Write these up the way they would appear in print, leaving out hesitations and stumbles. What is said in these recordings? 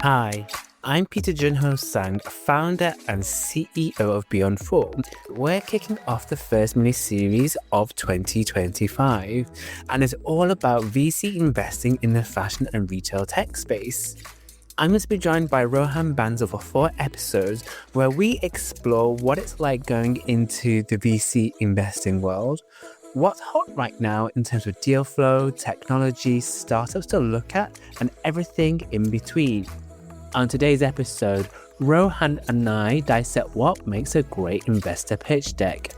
Hi, I'm Peter Sang, founder and CEO of Beyond Form. We're kicking off the first mini-series of 2025, and it's all about VC investing in the fashion and retail tech space. I'm going to be joined by Rohan Bansal for 4 episodes where we explore what it's like going into the VC investing world, what's hot right now in terms of deal flow, technology, startups to look at, and everything in between. On today's episode, Rohan and I dissect what makes a great investor pitch deck,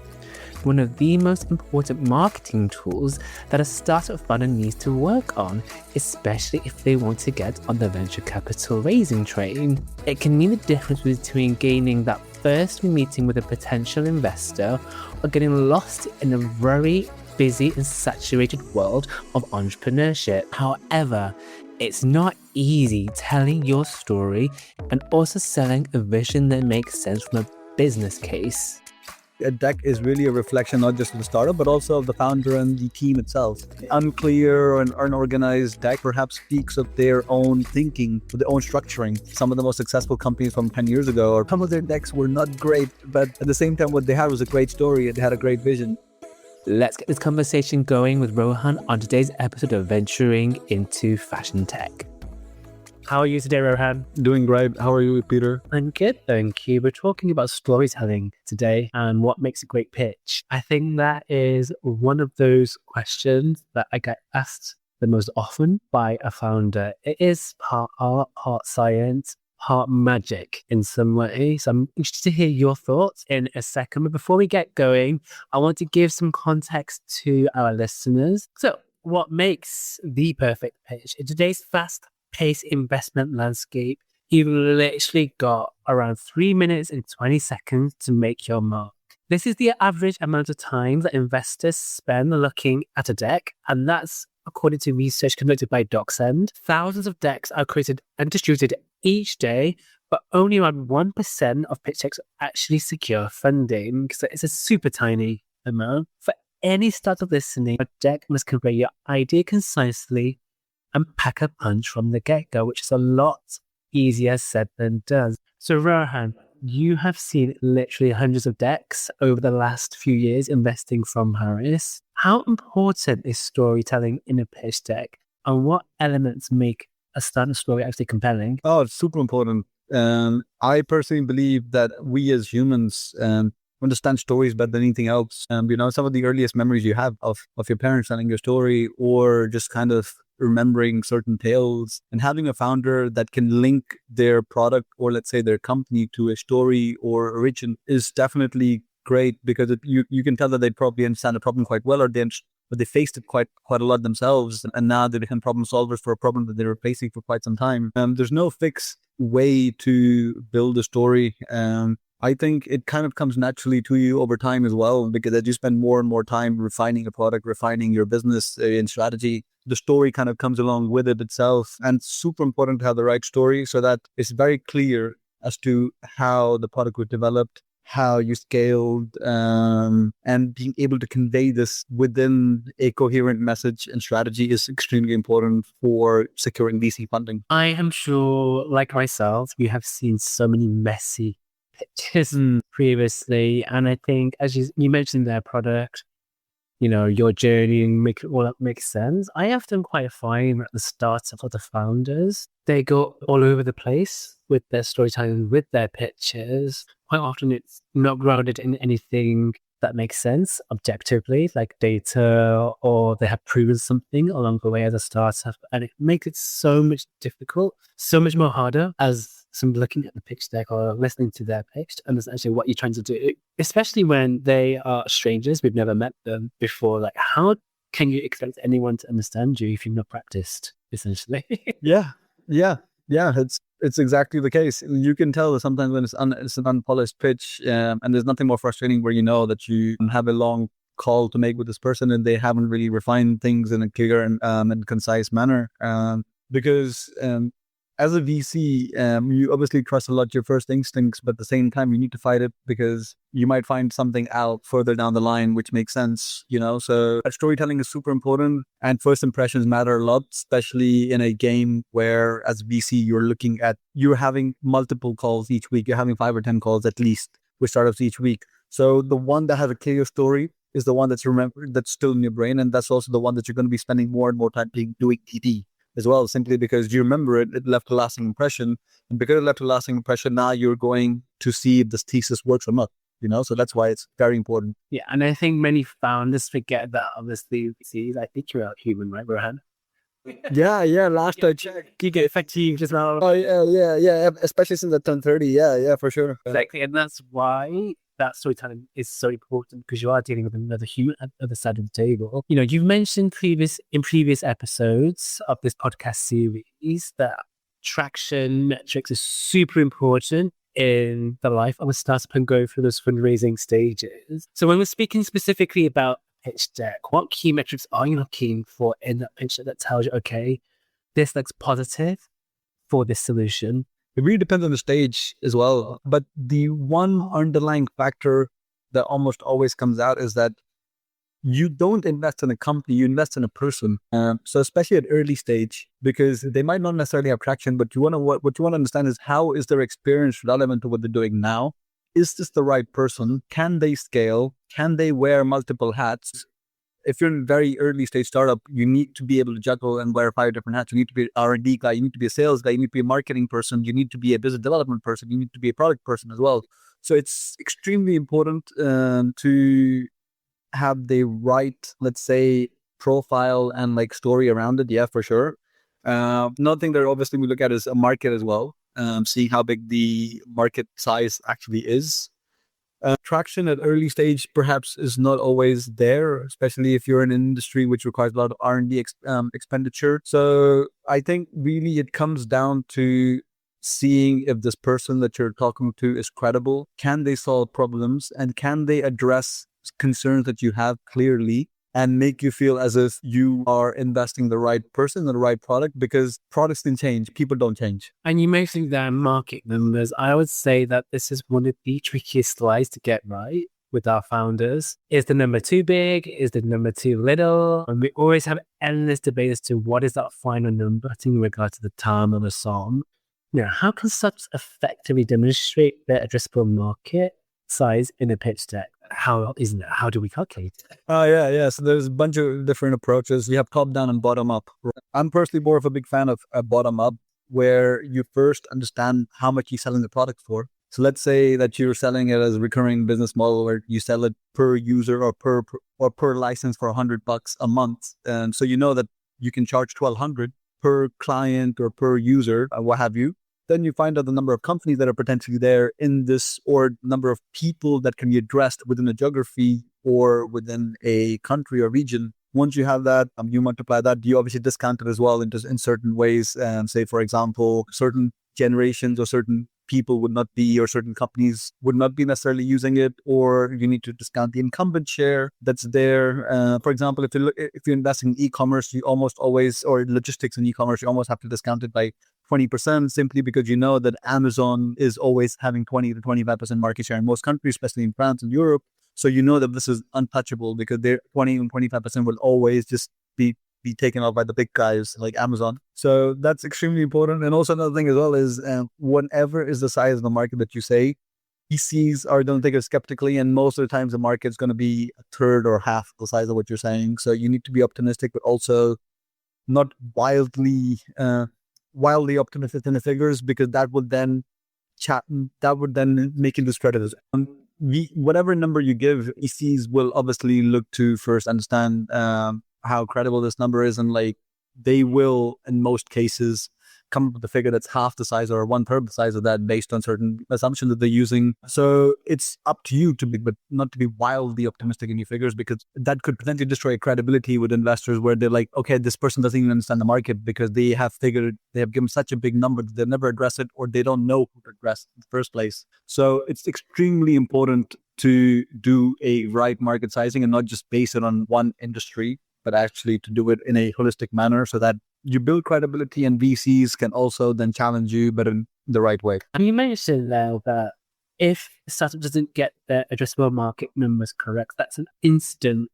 one of the most important marketing tools that a startup founder needs to work on, especially if they want to get on the venture capital raising train. It can mean the difference between gaining that first meeting with a potential investor or getting lost in a very busy and saturated world of entrepreneurship. However, it's not easy telling your story and also selling a vision that makes sense from a business case. A deck is really a reflection not just of the startup, but also of the founder and the team itself. Unclear or an unorganized deck perhaps speaks of their own thinking, their own structuring. Some of the most successful companies from 10 years ago, or some of their decks were not great, but at the same time, what they had was a great story and they had a great vision. Let's get this conversation going with Rohan on today's episode of Venturing into Fashion Tech. How are you today, Rohan? Doing great. How are you, Peter? I'm good, thank you. We're talking about storytelling today and what makes a great pitch. I think that is one of those questions that I get asked the most often by a founder. It is part art, part science, part magic in some way. So I'm interested to hear your thoughts in a second. But before we get going, I want to give some context to our listeners. So what makes the perfect pitch? In today's fast-paced investment landscape, you've literally got around 3 minutes and 20 seconds to make your mark. This is the average amount of time that investors spend looking at a deck, and that's according to research conducted by DocSend. Thousands of decks are created and distributed each day, but only around 1% of pitch decks actually secure funding. So it's a super tiny amount. For any startup listening, a deck must convey your idea concisely and pack a punch from the get-go, which is a lot easier said than done. So Rohan, you have seen literally hundreds of decks over the last few years investing from Harris. How important is storytelling in a pitch deck, and what elements make a startup story actually compelling? Oh, it's super important. I personally believe that we as humans understand stories better than anything else. Some of the earliest memories you have of your parents telling your story, or just kind of remembering certain tales, and having a founder that can link their product or let's say their company to a story or origin is definitely great, because you can tell that they probably understand the problem quite well, or but they faced it quite a lot themselves, and now they become problem solvers for a problem that they were facing for quite some time. There's no fixed way to build a story. I think it kind of comes naturally to you over time as well, because as you spend more and more time refining a product, refining your business and strategy, the story kind of comes along with it itself. And it's super important to have the right story so that it's very clear as to how the product was developed, how you scaled, and being able to convey this within a coherent message and strategy is extremely important for securing VC funding. I am sure, like myself, you have seen so many messy pitches previously. And I think, as you mentioned their product, your journey and make all that makes sense. I often quite find at the start of the founders, they go all over the place with their storytelling, with their pitches. Quite often it's not grounded in anything that makes sense objectively, like data, or they have proven something along the way as a startup. And it makes it so much difficult, so much more harder as somebody looking at the pitch deck or listening to their pitch to understand actually what you're trying to do, especially when they are strangers. We've never met them before. Like, how can you expect anyone to understand you if you've not practiced, essentially? Yeah. It's exactly the case. You can tell that sometimes when it's an unpolished pitch, and there's nothing more frustrating where you know that you have a long call to make with this person and they haven't really refined things in a clear and concise manner. Because as a VC, you obviously trust a lot your first instincts, but at the same time, you need to fight it because you might find something out further down the line, which makes sense, So storytelling is super important, and first impressions matter a lot, especially in a game where, as VC, you're having multiple calls each week. You're having 5 or 10 calls at least with startups each week. So the one that has a clear story is the one that's remembered, that's still in your brain, and that's also the one that you're going to be spending more and more time doing DD as well, simply because you remember it left a lasting impression. And because it left a lasting impression, now you're going to see if this thesis works or not, So that's why it's very important. Yeah, and I think many founders forget that obviously, I think you're a human, right, Rohan? Yeah. Last I checked. You get fatigued as well. Oh, yeah. Especially since I turned 30. Yeah, for sure. Exactly, and that's why that storytelling is so important, because you are dealing with another human at the other side of the table. You've mentioned in previous episodes of this podcast series that traction metrics is super important in the life of a startup and go through those fundraising stages. So when we're speaking specifically about pitch deck, what key metrics are you looking for in that pitch deck that tells you, okay, this looks positive for this solution? It really depends on the stage as well. But the one underlying factor that almost always comes out is that you don't invest in a company, you invest in a person. So especially at early stage, because they might not necessarily have traction, but what you want to understand is, how is their experience relevant to what they're doing now? Is this the right person? Can they scale? Can they wear multiple hats? If you're in a very early stage startup, you need to be able to juggle and wear 5 different hats. You need to be an R&D guy, you need to be a sales guy, you need to be a marketing person, you need to be a business development person, you need to be a product person as well. So it's extremely important to have the right, let's say, profile and story around it. Yeah, for sure. Another thing that obviously we look at is a market as well, seeing how big the market size actually is. Traction at early stage perhaps is not always there, especially if you're in an industry which requires a lot of R&D expenditure. So I think really it comes down to seeing if this person that you're talking to is credible. Can they solve problems, and can they address concerns that you have clearly and make you feel as if you are investing the right person in the right product, because products can change, people don't change. And you mentioned that market numbers. I would say that this is one of the trickiest slides to get right with our founders. Is the number too big? Is the number too little? And we always have endless debate as to what is that final number in regard to the TAM of a song. How can such effectively demonstrate their addressable market size in a pitch deck? How do we calculate it? Oh, yeah. So there's a bunch of different approaches. You have top down and bottom up. I'm personally more of a big fan of bottom up, where you first understand how much you're selling the product for. So let's say that you're selling it as a recurring business model, where you sell it per user or per license for $100 a month. And so you know that you can charge $1,200 per client or per user, what have you. Then you find out the number of companies that are potentially there in this, or number of people that can be addressed within a geography or within a country or region. Once you have that, you multiply that. You obviously discount it as well in certain ways. Say, for example, certain generations or certain people would not be, or certain companies would not be necessarily using it, or you need to discount the incumbent share that's there. For example, if you invest in e-commerce, you almost always, or logistics in e-commerce, you almost have to discount it by 20%, simply because you know that Amazon is always having 20 to 25% market share in most countries, especially in France and Europe. So you know that this is untouchable, because their 20 and 25% will always just be taken off by the big guys like Amazon. So that's extremely important. And also another thing as well is, whatever is the size of the market that you say, VCs are going to take it skeptically, and most of the times the market's going to be a third or half the size of what you're saying. So you need to be optimistic, but also not wildly optimistic in the figures, because that would then make it discredited. Whatever number you give, VCs will obviously look to first understand how credible this number is, and they will, in most cases, come up with a figure that's half the size or 1/3 the size of that, based on certain assumptions that they're using. So it's up to you but not to be wildly optimistic in your figures, because that could potentially destroy credibility with investors, where they're like, okay, this person doesn't even understand the market, because they have given such a big number that they'll never address it, or they don't know who to address in the first place. So it's extremely important to do a right market sizing, and not just base it on one industry, but actually to do it in a holistic manner, so that you build credibility, and VCs can also then challenge you, but in the right way. And you mentioned there that if a startup doesn't get their addressable market numbers correct, that's an instant,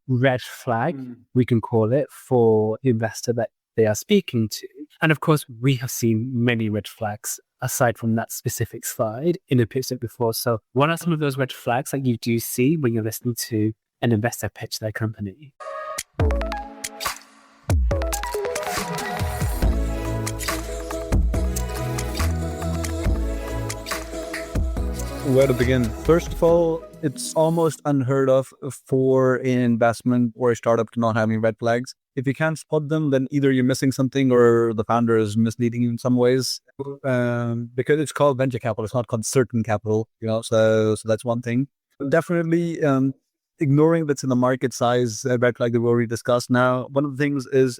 red flag, we can call it, for the investor that they are speaking to. And of course, we have seen many red flags aside from that specific slide in a pitch deck before. So what are some of those red flags that you do see when you're listening to an investor pitch their company? Where to begin? First of all, it's almost unheard of for an investment or a startup to not have any red flags. If you can't spot them, then either you're missing something or the founder is misleading you in some ways. Because it's called venture capital, it's not called certain capital, so that's one thing. Definitely ignoring that's in the market size red flag that we already discussed. Now, one of the things is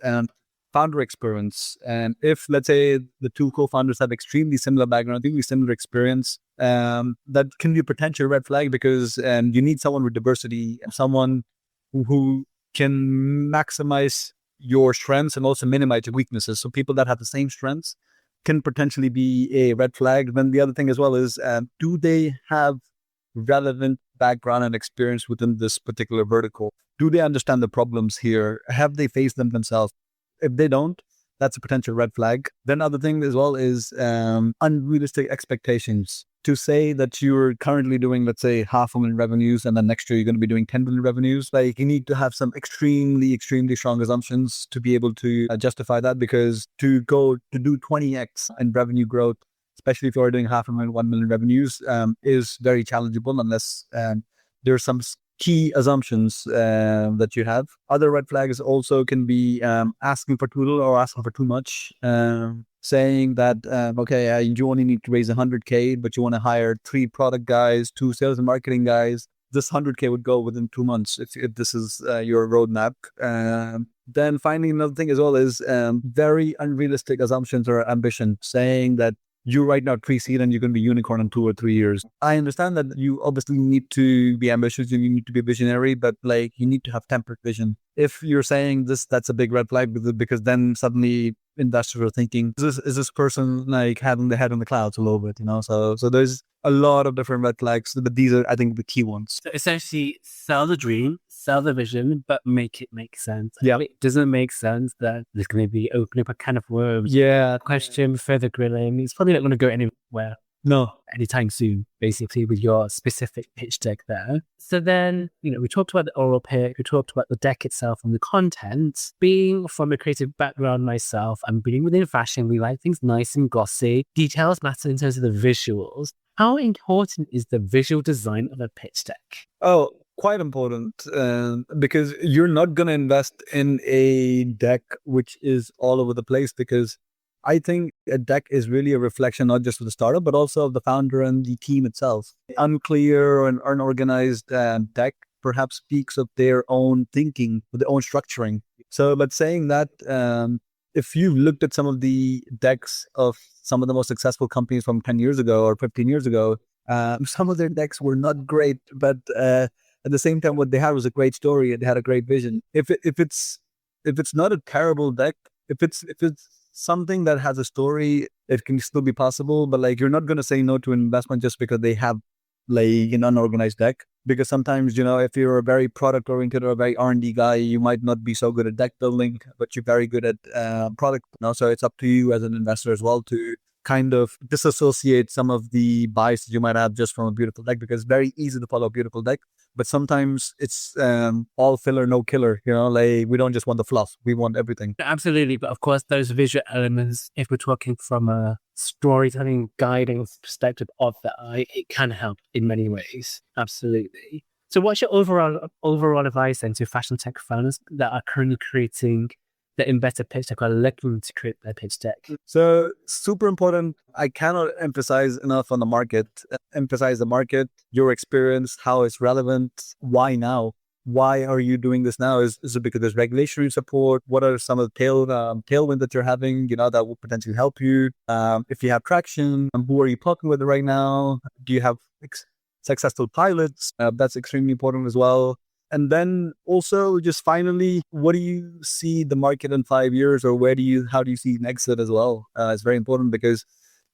founder experience. And if, let's say, the two co-founders have extremely similar background, extremely similar experience, that can be a potential red flag, because you need someone with diversity, someone who can maximize your strengths and also minimize your weaknesses. So people that have the same strengths can potentially be a red flag. Then the other thing as well is, do they have relevant background and experience within this particular vertical? Do they understand the problems here? Have they faced them themselves? If they don't, that's a potential red flag. Then other thing as well is unrealistic expectations. To say that you're currently doing, let's say, 500,000 revenues, and then next year you're going to be doing 10 million revenues. Like, you need to have some extremely, extremely strong assumptions to be able to justify that, because to do 20x in revenue growth, especially if you're doing 500,000, 1 million revenues, is very challengeable unless there's some key assumptions that you have. Other red flags also can be asking for too little or asking for too much. Saying that, you only need to raise 100K, but you want to hire 3 product guys, 2 sales and marketing guys. This 100K would go within 2 months if this is your roadmap. Then finally, another thing as well is very unrealistic assumptions or ambition, saying that you right now pre-seed and you're going to be unicorn in 2 or 3 years. I understand that you obviously need to be ambitious, you need to be visionary, but you need to have tempered vision. If you're saying this, that's a big red flag, because then suddenly investors are thinking, is this person having the head on the clouds a little bit, So there's a lot of different red flags, but these are, I think, the key ones. So essentially, sell the dream, sell the vision, but make it make sense. Yeah. If it doesn't make sense, that there's going to be opening up a can of worms. Yeah. Question, further grilling. It's probably not going to go anywhere. No. Anytime soon, basically, with your specific pitch deck there. So then, we talked about the oral pitch, we talked about the deck itself and the content. Being from a creative background myself, and being within fashion, we like things nice and glossy. Details matter in terms of the visuals. How important is the visual design of a pitch deck? Oh, quite important, because you're not going to invest in a deck which is all over the place, because I think a deck is really a reflection, not just of the startup, but also of the founder and the team itself. Unclear and unorganized deck perhaps speaks of their own thinking, their own structuring. So, but saying that, if you've looked at some of the decks of some of the most successful companies from 10 years ago or 15 years ago, some of their decks were not great, but at the same time, what they had was a great story and they had a great vision. If it's not a terrible deck, if it's something that has a story, it can still be possible. But you're not going to say no to an investment just because they have an unorganized deck. Because sometimes, if you're a very product oriented or a very R&D guy, you might not be so good at deck building, but you're very good at product. So it's up to you as an investor as well to kind of disassociate some of the biases you might have just from a beautiful deck, because it's very easy to follow a beautiful deck, but sometimes it's all filler, no killer. We don't just want the fluff, we want everything. Absolutely. But of course, those visual elements, if we're talking from a storytelling guiding perspective of the eye, it can help in many ways. Absolutely. So what's your overall advice then to fashion tech founders that are currently creating the investor pitch deck or looking to create their pitch deck? So super important. I cannot emphasize enough on the market. Emphasize the market, your experience, how it's relevant, why now? Why are you doing this now? Is it because there's regulatory support? What are some of the tailwind that you're having, that will potentially help you? If you have traction, who are you talking with right now? Do you have successful pilots? That's extremely important as well. And then also just finally, what do you see the market in 5 years, or how do you see an exit as well? It's very important because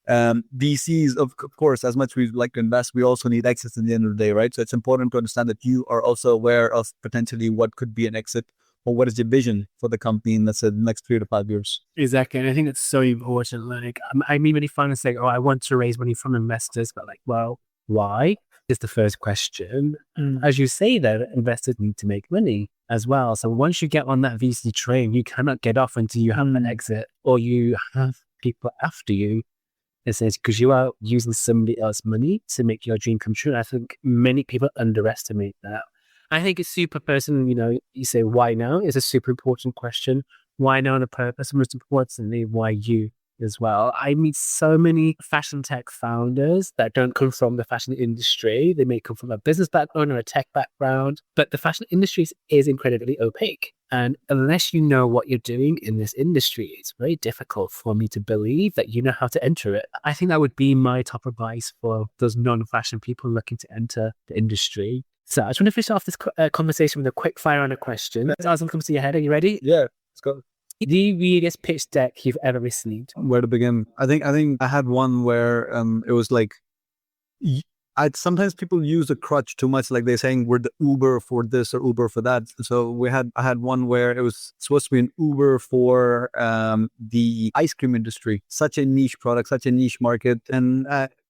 VCs, of course, as much as we'd like to invest, we also need exits in the end of the day, right? So it's important to understand that you are also aware of potentially what could be an exit, or what is your vision for the company in, let's say, the next 3 to 5 years. Exactly. And I think it's so important. Like, I mean, many founders say, oh, I want to raise money from investors, but like, well, why? Is the first question. As you say, that investors need to make money as well. So once you get on that VC train, you cannot get off until you have an exit, or you have people after you. Because you are using somebody else's money to make your dream come true. And I think many people underestimate that. I think it's super personal. You say, why now? Is a super important question. Why now on a purpose? And most importantly, why you as well? I meet so many fashion tech founders that don't come from the fashion industry. They may come from a business background or a tech background, but the fashion industry is incredibly opaque. And unless you know what you're doing in this industry, it's very difficult for me to believe that you know how to enter it. I think that would be my top advice for those non-fashion people looking to enter the industry. So I just want to finish off this conversation with a quick fire on a question. Something comes to your head. Are you ready? Yeah, let's go. The weirdest pitch deck you've ever received? Where to begin? I think I had one where it was like, sometimes people use the crutch too much, like they're saying we're the Uber for this or Uber for that. So I had one where it was supposed to be an Uber for the ice cream industry, such a niche product, such a niche market, and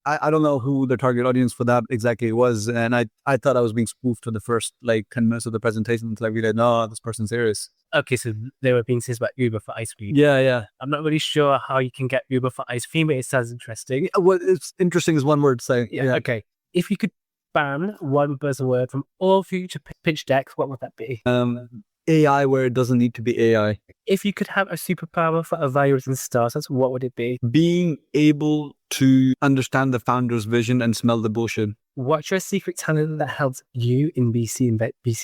I don't know who the target audience for that exactly was, and I thought I was being spoofed for the first 10 minutes of the presentation until I realized, no, this person's serious. Okay, so they were being serious about Uber for ice cream. Yeah. I'm not really sure how you can get Uber for ice cream, but it sounds interesting. Well, it's interesting is one word to say. Yeah. Okay. If you could ban one buzzword from all future pitch decks, what would that be? AI where it doesn't need to be AI. If you could have a superpower for a virus and startups, what would it be? Being able to understand the founder's vision and smell the bullshit. What's your secret talent that helps you in VC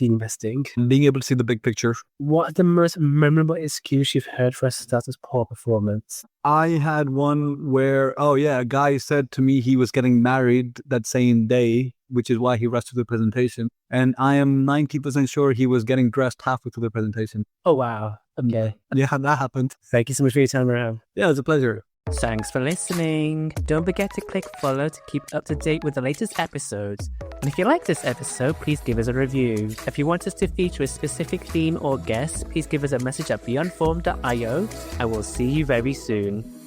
investing? Being able to see the big picture. What's the most memorable excuse you've heard for a startup's poor performance? I had one where, a guy said to me he was getting married that same day, which is why he rushed to the presentation. And I am 90% sure he was getting dressed halfway through the presentation. Oh, wow. Okay. Yeah, that happened. Thank you so much for your time, Rohan. Yeah, it was a pleasure. Thanks for listening. Don't forget to click follow to keep up to date with the latest episodes. And if you like this episode, please give us a review. If you want us to feature a specific theme or guest, please give us a message at beyondform.io. I will see you very soon.